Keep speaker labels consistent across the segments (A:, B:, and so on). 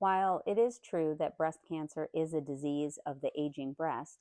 A: While it is true that breast cancer is a disease of the aging breast,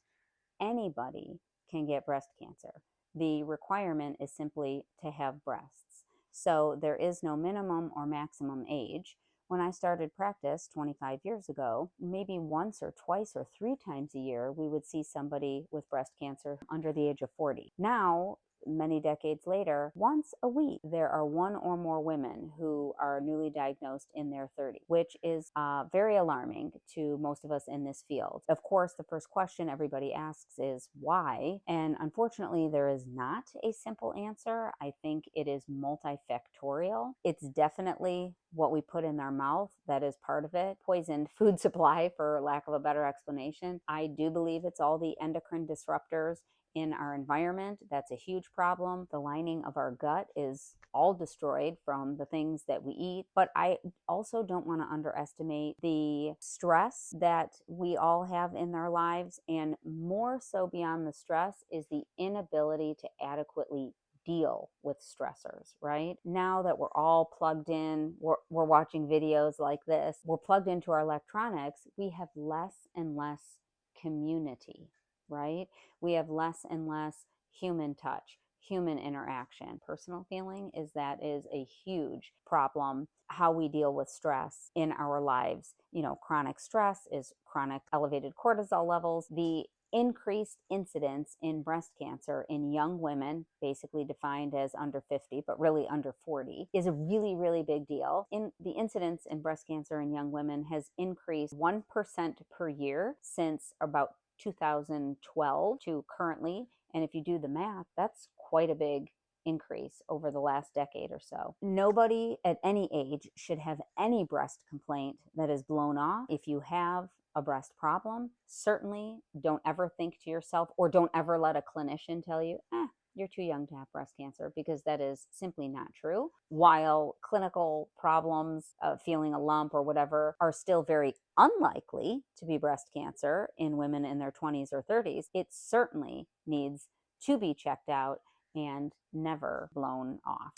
A: anybody can get breast cancer. The requirement is simply to have breasts. So there is no minimum or maximum age. When I started practice 25 years ago, maybe once or twice or three times a year, we would see somebody with breast cancer under the age of 40. Now, many decades later, once a week, there are one or more women who are newly diagnosed in their 30s, which is very alarming to most of us in this field. Of course, the first question everybody asks is why? And unfortunately, there is not a simple answer. I think it is multifactorial. It's definitely what we put in our mouth that is part of it. Poisoned food supply, for lack of a better explanation. I do believe it's all the endocrine disruptors in our environment. That's a huge problem. The lining of our gut is all destroyed from the things that we eat. But I also don't want to underestimate the stress that we all have in our lives. And more so beyond the stress is the inability to adequately deal with stressors, right? Now that we're all plugged in, we're watching videos like this, we're plugged into our electronics, we have less and less community, right? We have less and less human touch, human interaction. Personal feeling is that is a huge problem, how we deal with stress in our lives. Chronic stress is chronic elevated cortisol levels. The increased incidence in breast cancer in young women, basically defined as under 50, but really under 40, is a really, really big deal. The incidence in breast cancer in young women has increased 1% per year since about 2012 to currently. And if you do the math, that's quite a big increase over the last decade or so. Nobody at any age should have any breast complaint that is blown off. If you have a breast problem, certainly don't ever think to yourself, or don't ever let a clinician tell you, you're too young to have breast cancer, because that is simply not true. While clinical problems, feeling a lump or whatever, are still very unlikely to be breast cancer in women in their 20s or 30s, it certainly needs to be checked out and never blown off.